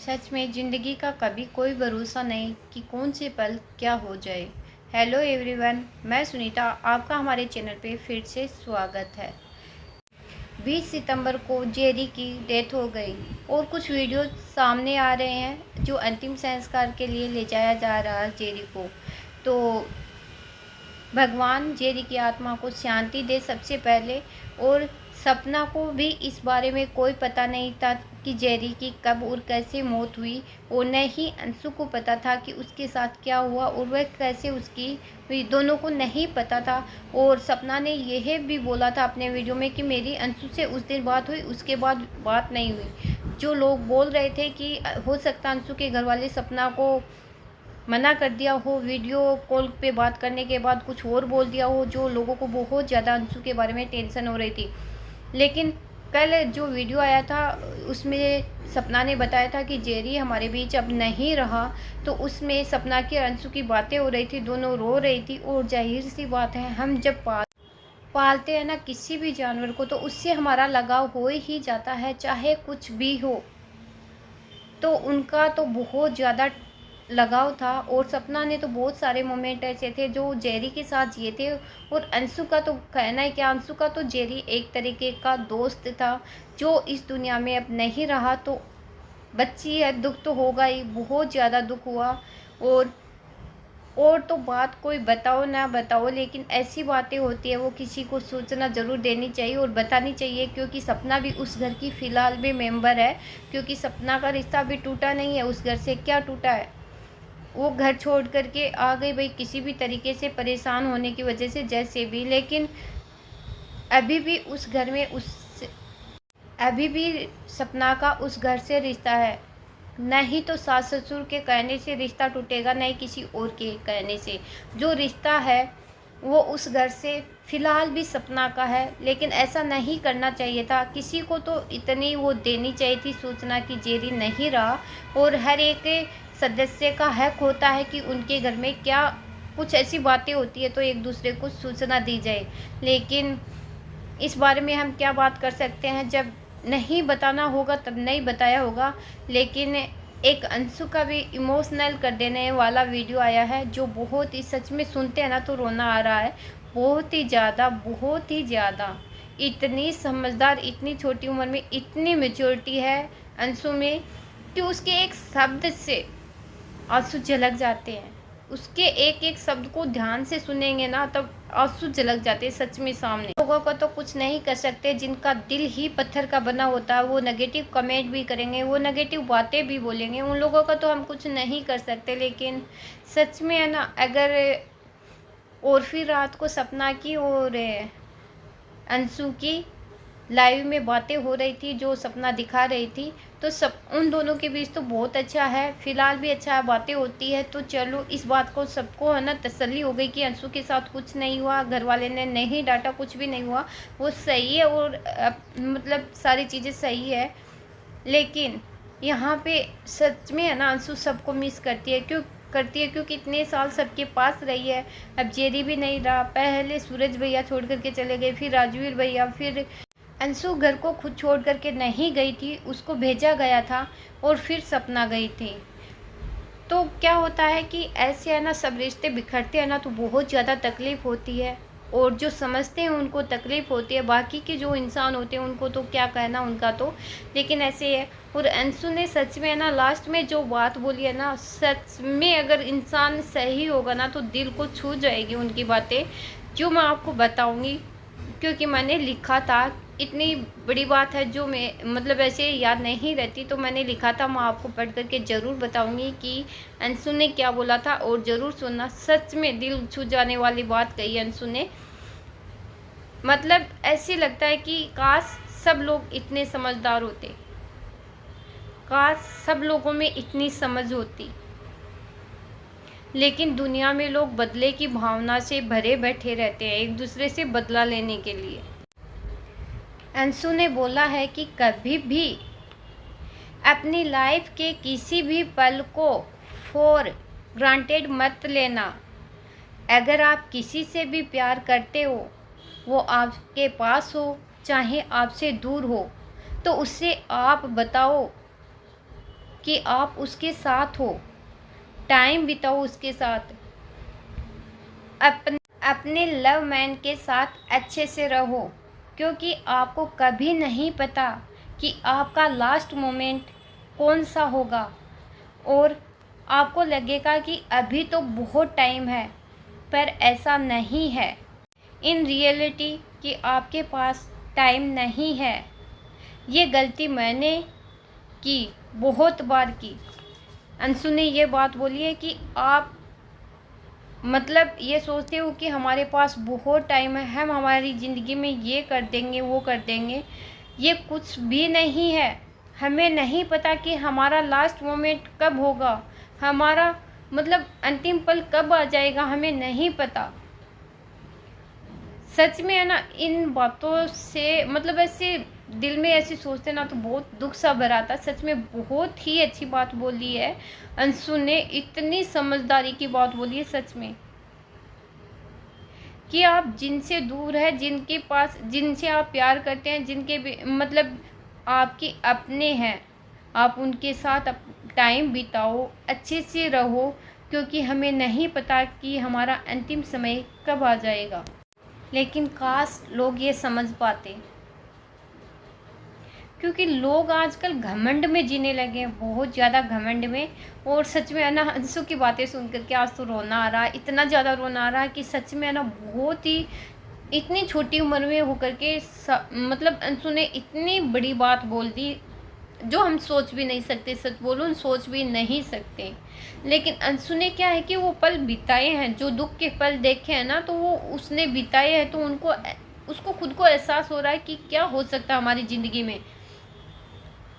सच में ज़िंदगी का कभी कोई भरोसा नहीं कि कौन से पल क्या हो जाए। हेलो एवरीवन, मैं सुनीता, आपका हमारे चैनल पे फिर से स्वागत है। 20 सितंबर को जेरी की डेथ हो गई और कुछ वीडियो सामने आ रहे हैं जो अंतिम संस्कार के लिए ले जाया जा रहा है जेरी को। तो भगवान जेरी की आत्मा को शांति दे सबसे पहले। और सपना को भी इस बारे में कोई पता नहीं था कि जेरी की कब और कैसे मौत हुई, और न ही अंशु को पता था कि उसके साथ क्या हुआ और वह कैसे उसकी हुई, दोनों को नहीं पता था। और सपना ने यह भी बोला था अपने वीडियो में कि मेरी अंशु से उस दिन बात हुई, उसके बाद बात नहीं हुई। जो लोग बोल रहे थे कि हो सकता अंशु के घर वाले सपना को मना कर दिया हो, वीडियो कॉल पे बात करने के बाद कुछ और बोल दिया हो, जो लोगों को बहुत ज़्यादा अंशु के बारे में टेंशन हो रही थी। लेकिन कल जो वीडियो आया था उसमें सपना ने बताया था कि जेरी हमारे बीच अब नहीं रहा। तो उसमें सपना की अंशु की बातें हो रही थी, दोनों रो रही थी। और जाहिर सी बात है, हम जब पालते हैं ना किसी भी जानवर को, तो उससे हमारा लगाव हो ही जाता है, चाहे कुछ भी हो। तो उनका तो बहुत ज़्यादा लगाव था। और सपना ने तो बहुत सारे मोमेंट ऐसे थे जो जेरी के साथ जिए थे। और अंशु का तो कहना है कि अंशु का तो जेरी एक तरीके का दोस्त था जो इस दुनिया में अब नहीं रहा। तो बच्ची है, दुख तो होगा ही, बहुत ज़्यादा दुख हुआ। और तो बात कोई बताओ ना बताओ, लेकिन ऐसी बातें होती है वो किसी को सूचना ज़रूर देनी चाहिए और बतानी चाहिए, क्योंकि सपना भी उस घर की फ़िलहाल भी मेंबर है। क्योंकि सपना का रिश्ता भी टूटा नहीं है, उस घर से क्या टूटा है, वो घर छोड़ करके आ गई भाई किसी भी तरीके से परेशान होने की वजह से जैसे भी। लेकिन अभी भी उस घर में अभी भी सपना का उस घर से रिश्ता है। नहीं तो सास ससुर के कहने से रिश्ता टूटेगा, नहीं किसी और के कहने से। जो रिश्ता है वो उस घर से फ़िलहाल भी सपना का है। लेकिन ऐसा नहीं करना चाहिए था, किसी को तो इतनी वो देनी चाहिए थी सूचना कि जेरी नहीं रहा। और हर एक सदस्य का हक होता है कि उनके घर में क्या कुछ ऐसी बातें होती है तो एक दूसरे को सूचना दी जाए। लेकिन इस बारे में हम क्या बात कर सकते हैं, जब नहीं बताना होगा तब नहीं बताया होगा। लेकिन एक अंशु का भी इमोशनल कर देने वाला वीडियो आया है जो बहुत ही, सच में सुनते हैं ना तो रोना आ रहा है। बहुत ही ज़्यादा, बहुत ही ज़्यादा। इतनी समझदार, इतनी छोटी उम्र में इतनी मैच्योरिटी है अंशु में कि उसके एक शब्द से आंसू झलक जाते हैं। उसके एक एक शब्द को ध्यान से सुनेंगे ना तब आंसू झलक जाते हैं सच में सामने। लोगों को तो कुछ नहीं कर सकते, जिनका दिल ही पत्थर का बना होता है वो नेगेटिव कमेंट भी करेंगे, वो नेगेटिव बातें भी बोलेंगे, उन लोगों का तो हम कुछ नहीं कर सकते। लेकिन सच में है ना, अगर और फिर रात को सपना की और अंशु की लाइव में बातें हो रही थी जो सपना दिखा रही थी, तो सब उन दोनों के बीच तो बहुत अच्छा है, फिलहाल भी अच्छा है, बातें होती है। तो चलो इस बात को सबको है ना तसल्ली हो गई कि अंशु के साथ कुछ नहीं हुआ, घर वाले ने नहीं डांटा, कुछ भी नहीं हुआ, वो सही है। और मतलब सारी चीज़ें सही है। लेकिन यहाँ पे सच में है ना अंशु सबको मिस करती है, क्योंकि इतने साल सबके पास रही है। अब जेरी भी नहीं रहा, पहले सूरज भैया छोड़ करके चले गए, फिर राजवीर भैया, फिर अंशु घर को खुद छोड़ करके नहीं गई थी, उसको भेजा गया था, और फिर सपना गई थी। तो क्या होता है कि ऐसे है ना सब रिश्ते बिखरते हैं ना तो बहुत ज़्यादा तकलीफ़ होती है। और जो समझते हैं उनको तकलीफ़ होती है, बाकी के जो इंसान होते हैं उनको तो क्या कहना उनका तो। लेकिन ऐसे है। और अंशु ने सच में है ना लास्ट में जो बात बोली है ना, सच में अगर इंसान सही होगा ना तो दिल को छू जाएगी उनकी बातें, जो मैं आपको बताऊंगी, क्योंकि मैंने लिखा था। इतनी बड़ी बात है जो मैं मतलब ऐसे याद नहीं रहती, तो मैंने लिखा था, मैं आपको पढ़ करके ज़रूर बताऊंगी कि अंशु ने क्या बोला था। और ज़रूर सुनना, सच में दिल छू जाने वाली बात कही अंशु ने। मतलब ऐसे लगता है कि काश सब लोग इतने समझदार होते, काश सब लोगों में इतनी समझ होती। लेकिन दुनिया में लोग बदले की भावना से भरे बैठे रहते हैं, एक दूसरे से बदला लेने के लिए। अंशु ने बोला है कि कभी भी अपनी लाइफ के किसी भी पल को फॉर ग्रांटेड मत लेना। अगर आप किसी से भी प्यार करते हो, वो आपके पास हो चाहे आपसे दूर हो, तो उससे आप बताओ कि आप उसके साथ हो, टाइम बिताओ उसके साथ, अपने लव मैन के साथ अच्छे से रहो, क्योंकि आपको कभी नहीं पता कि आपका लास्ट मोमेंट कौन सा होगा। और आपको लगेगा कि अभी तो बहुत टाइम है, पर ऐसा नहीं है। इन रियलिटी कि आपके पास टाइम नहीं है। ये गलती मैंने की, बहुत बार की। अंशु ने ये बात बोली है कि आप मतलब ये सोचते हो कि हमारे पास बहुत टाइम है, हम हमारी ज़िंदगी में ये कर देंगे वो कर देंगे। ये कुछ भी नहीं है। हमें नहीं पता कि हमारा लास्ट मोमेंट कब होगा, हमारा मतलब अंतिम पल कब आ जाएगा, हमें नहीं पता। सच में है ना, इन बातों से मतलब ऐसे दिल में ऐसे सोचते ना तो बहुत दुख सा भरा था। सच में बहुत ही अच्छी बात बोली है अंशु ने, इतनी समझदारी की बात बोली है सच में, कि आप जिनसे दूर है, जिनके पास, जिनसे आप प्यार करते हैं, जिनके मतलब आपके अपने हैं, आप उनके साथ टाइम बिताओ, अच्छे से रहो, क्योंकि हमें नहीं पता कि हमारा अंतिम समय कब आ जाएगा। लेकिन काश लोग ये समझ पाते, क्योंकि लोग आजकल घमंड में जीने लगे हैं, बहुत ज़्यादा घमंड में। और सच में है ना, अंशु की बातें सुन करके आज तो रोना आ रहा है, इतना ज़्यादा रोना आ रहा है कि सच में है ना, बहुत ही इतनी छोटी उम्र में होकर के मतलब अंशु ने इतनी बड़ी बात बोल दी जो हम सोच भी नहीं सकते। सच बोलूं, सोच भी नहीं सकते। लेकिन अंशु ने क्या है कि वो पल बिताए हैं, जो दुख के पल देखे हैं ना, तो वो उसने बिताए हैं, तो उसको खुद को एहसास हो रहा है कि क्या हो सकता है हमारी ज़िंदगी में।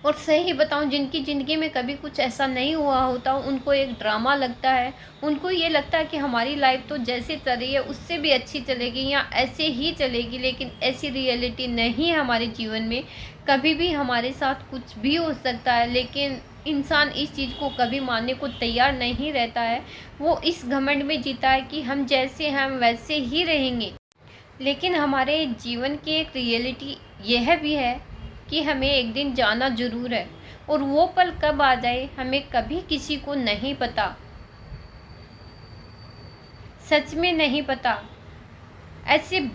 और सही बताऊं, जिनकी ज़िंदगी में कभी कुछ ऐसा नहीं हुआ होता, उनको एक ड्रामा लगता है। उनको ये लगता है कि हमारी लाइफ तो जैसे चल रही है उससे भी अच्छी चलेगी या ऐसे ही चलेगी, लेकिन ऐसी रियलिटी नहीं है हमारे जीवन में। कभी भी हमारे साथ कुछ भी हो सकता है, लेकिन इंसान इस चीज़ को कभी मानने को तैयार नहीं रहता है। वो इस घमंड में जीता है कि हम जैसे हैं हम वैसे ही रहेंगे। लेकिन हमारे जीवन की एक रियलिटी यह भी है कि हमें एक दिन जाना ज़रूर है, और वो पल कब आ जाए हमें कभी किसी को नहीं पता, सच में नहीं पता। ऐसे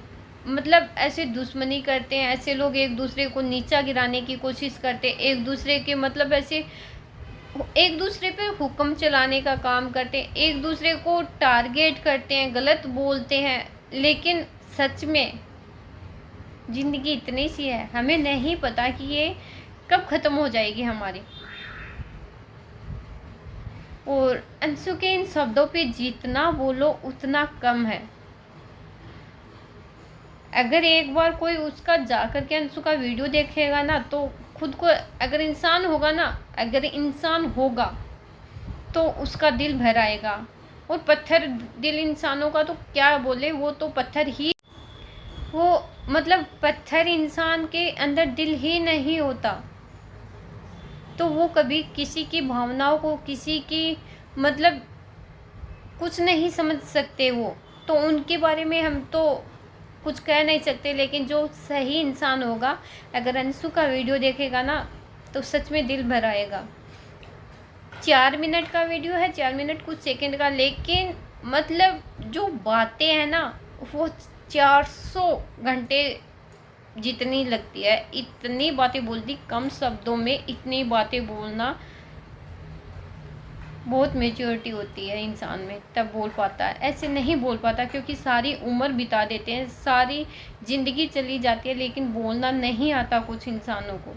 मतलब ऐसे दुश्मनी करते हैं, ऐसे लोग एक दूसरे को नीचा गिराने की कोशिश करते हैं, एक दूसरे के मतलब ऐसे एक दूसरे पे हुक्म चलाने का काम करते हैं, एक दूसरे को टारगेट करते हैं, गलत बोलते हैं। लेकिन सच में ज़िंदगी इतनी सी है, हमें नहीं पता कि ये कब ख़त्म हो जाएगी हमारी। और अंशु के इन शब्दों पे जितना बोलो उतना कम है। अगर एक बार कोई उसका जाकर के अंशु का वीडियो देखेगा ना, तो खुद को अगर इंसान होगा तो उसका दिल भर आएगा। और पत्थर दिल इंसानों का तो क्या बोले, वो तो पत्थर ही, वो मतलब पत्थर इंसान के अंदर दिल ही नहीं होता, तो वो कभी किसी की भावनाओं को, किसी की मतलब कुछ नहीं समझ सकते। वो तो उनके बारे में हम तो कुछ कह नहीं सकते। लेकिन जो सही इंसान होगा, अगर अंशु का वीडियो देखेगा ना, तो सच में दिल भर आएगा। 4 मिनट का वीडियो है, 4 मिनट कुछ सेकंड का, लेकिन मतलब जो बातें हैं ना, वो 400 घंटे जितनी लगती है। इतनी बातें बोलती, कम शब्दों में इतनी बातें बोलना, बहुत मेच्योरिटी होती है इंसान में, तब बोल पाता है। ऐसे नहीं बोल पाता, क्योंकि सारी उम्र बिता देते हैं, सारी ज़िंदगी चली जाती है, लेकिन बोलना नहीं आता कुछ इंसानों को।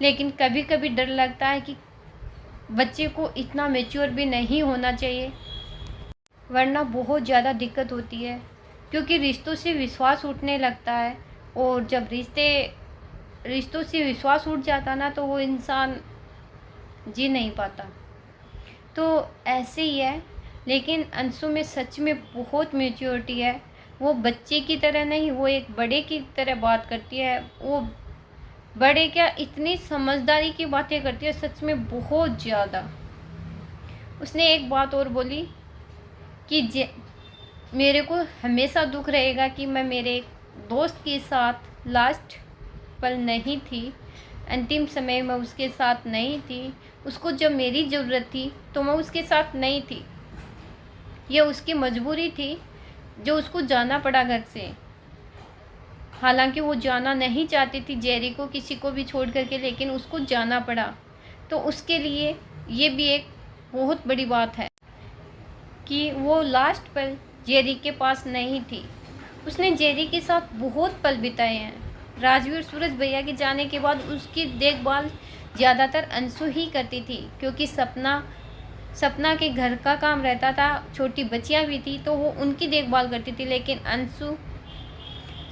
लेकिन कभी कभी डर लगता है कि बच्चे को इतना मेच्योर भी नहीं होना चाहिए, वरना बहुत ज़्यादा दिक्कत होती है। क्योंकि रिश्तों से विश्वास उठने लगता है, और जब रिश्तों से विश्वास उठ जाता ना, तो वो इंसान जी नहीं पाता। तो ऐसे ही है। लेकिन अंशु में सच में बहुत मैच्योरिटी है। वो बच्चे की तरह नहीं, वो एक बड़े की तरह बात करती है। वो बड़े क्या, इतनी समझदारी की बातें करती है, सच में बहुत ज़्यादा। उसने एक बात और बोली कि मेरे को हमेशा दुख रहेगा कि मैं मेरे दोस्त के साथ लास्ट पल नहीं थी। अंतिम समय मैं उसके साथ नहीं थी, उसको जब मेरी ज़रूरत थी तो मैं उसके साथ नहीं थी। ये उसकी मजबूरी थी जो उसको जाना पड़ा घर से। हालांकि वो जाना नहीं चाहती थी जेरी को किसी को भी छोड़ करके, लेकिन उसको जाना पड़ा। तो उसके लिए ये भी एक बहुत बड़ी बात है कि वो लास्ट पल जेरी के पास नहीं थी। उसने जेरी के साथ बहुत पल बिताए हैं। राजवीर सूरज भैया के जाने के बाद उसकी देखभाल ज़्यादातर अंशु ही करती थी, क्योंकि सपना के घर का काम रहता था, छोटी बच्चियां भी थी तो वो उनकी देखभाल करती थी। लेकिन अंशु,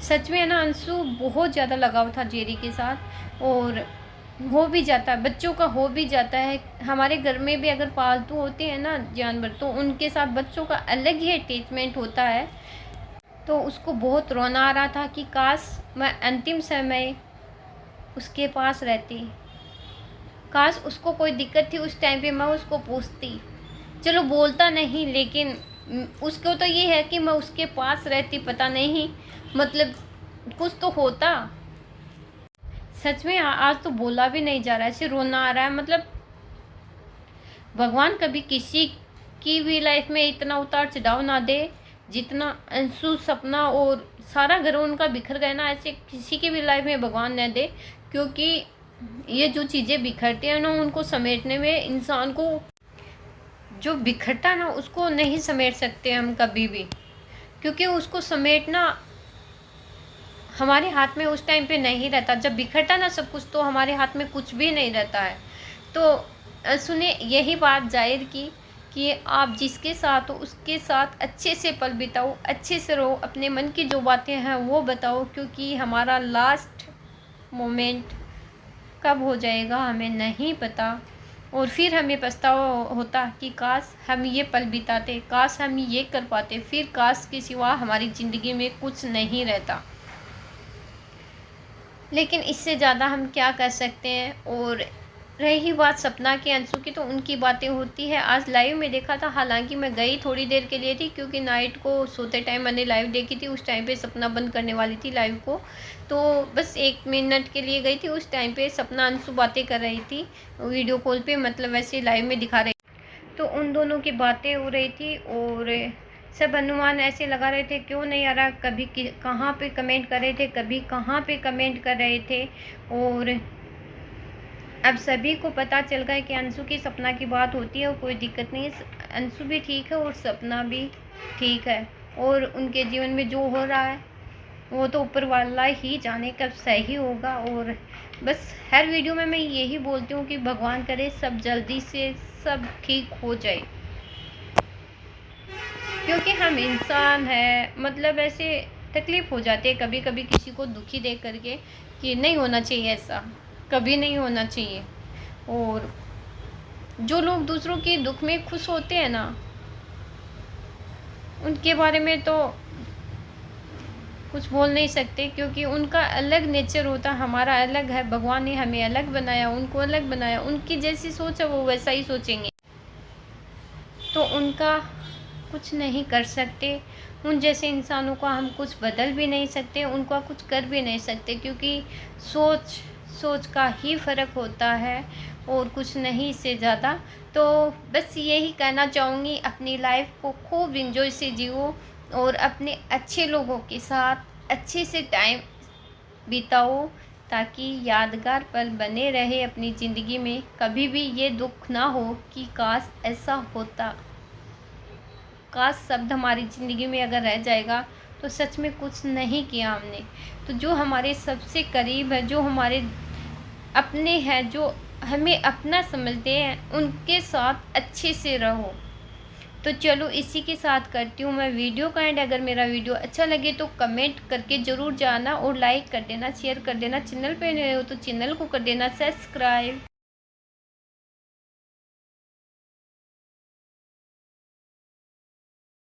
सच में ना, अंशु बहुत ज़्यादा लगाव था जेरी के साथ, और हो भी जाता है, बच्चों का हो भी जाता है। हमारे घर में भी अगर पालतू होते हैं ना जानवर, तो उनके साथ बच्चों का अलग ही अटैचमेंट होता है। तो उसको बहुत रोना आ रहा था कि काश मैं अंतिम समय उसके पास रहती, काश उसको कोई दिक्कत थी उस टाइम पे मैं उसको पूछती। चलो बोलता नहीं, लेकिन उसको तो ये है कि मैं उसके पास रहती, पता नहीं मतलब कुछ तो होता। सच में आज तो बोला भी नहीं जा रहा है, ऐसे रोना आ रहा है। मतलब भगवान कभी किसी की भी लाइफ में इतना उतार चढ़ाव ना दे जितना अंशु, सपना और सारा घर उनका बिखर गया ना, ऐसे किसी की भी लाइफ में भगवान न दे। क्योंकि ये जो चीज़ें बिखरते हैं ना, उनको समेटने में इंसान को, जो बिखरता ना उसको नहीं समेट सकते हम कभी भी, क्योंकि उसको समेटना हमारे हाथ में उस टाइम पे नहीं रहता। जब बिखरता ना सब कुछ, तो हमारे हाथ में कुछ भी नहीं रहता है। तो सुने यही बात जाहिर की कि आप जिसके साथ हो उसके साथ अच्छे से पल बिताओ, अच्छे से रहो, अपने मन की जो बातें हैं वो बताओ, क्योंकि हमारा लास्ट मोमेंट कब हो जाएगा हमें नहीं पता। और फिर हमें पछतावा होता कि काश हम ये पल बिताते, काश हम ये कर पाते, फिर काश के सिवा हमारी ज़िंदगी में कुछ नहीं रहता। लेकिन इससे ज़्यादा हम क्या कर सकते हैं। और रही बात सपना के, अंशु की, तो उनकी बातें होती है। आज लाइव में देखा था, हालांकि मैं गई थोड़ी देर के लिए थी, क्योंकि नाइट को सोते टाइम मैंने लाइव देखी थी। उस टाइम पे सपना बंद करने वाली थी लाइव को, तो बस 1 मिनट के लिए गई थी। उस टाइम पे सपना अंशु बातें कर रही थी वीडियो कॉल पे, मतलब वैसे लाइव में दिखा रही, तो उन दोनों की बातें हो रही थी। और सब अनुमान ऐसे लगा रहे थे क्यों नहीं आ रहा, कभी कहाँ पे कमेंट कर रहे थे, कभी कहाँ पे कमेंट कर रहे थे। और अब सभी को पता चल गया कि अंशु की सपना की बात होती है और कोई दिक्कत नहीं है। अंशु भी ठीक है और सपना भी ठीक है, और उनके जीवन में जो हो रहा है वो तो ऊपर वाला ही जाने कब सही होगा। और बस हर वीडियो में मैं यही बोलती हूँ कि भगवान करे सब जल्दी से सब ठीक हो जाए, क्योंकि हम इंसान हैं, मतलब ऐसे तकलीफ़ हो जाती है कभी कभी किसी को दुखी देख करके कि नहीं होना चाहिए, ऐसा कभी नहीं होना चाहिए। और जो लोग दूसरों के दुख में खुश होते हैं ना, उनके बारे में तो कुछ बोल नहीं सकते, क्योंकि उनका अलग नेचर होता, हमारा अलग है। भगवान ने हमें अलग बनाया, उनको अलग बनाया, उनकी जैसी सोच है वो वैसा ही सोचेंगे, तो उनका कुछ नहीं कर सकते। उन जैसे इंसानों का हम कुछ बदल भी नहीं सकते, उनका कुछ कर भी नहीं सकते, क्योंकि सोच का ही फ़र्क होता है और कुछ नहीं इससे ज़्यादा। तो बस यही कहना चाहूँगी, अपनी लाइफ को खूब इंजॉय से जियो और अपने अच्छे लोगों के साथ अच्छे से टाइम बिताओ, ताकि यादगार पल बने रहे अपनी ज़िंदगी में। कभी भी ये दुख ना हो कि काश ऐसा होता, काश शब्द हमारी ज़िंदगी में अगर रह जाएगा तो सच में कुछ नहीं किया हमने। तो जो हमारे सबसे करीब है, जो हमारे अपने हैं, जो हमें अपना समझते हैं, उनके साथ अच्छे से रहो। तो चलो इसी के साथ करती हूँ मैं वीडियो का एंड। अगर मेरा वीडियो अच्छा लगे तो कमेंट करके ज़रूर जाना और लाइक कर देना, शेयर कर देना। चैनल पे नए हो तो चैनल को कर देना सब्सक्राइब।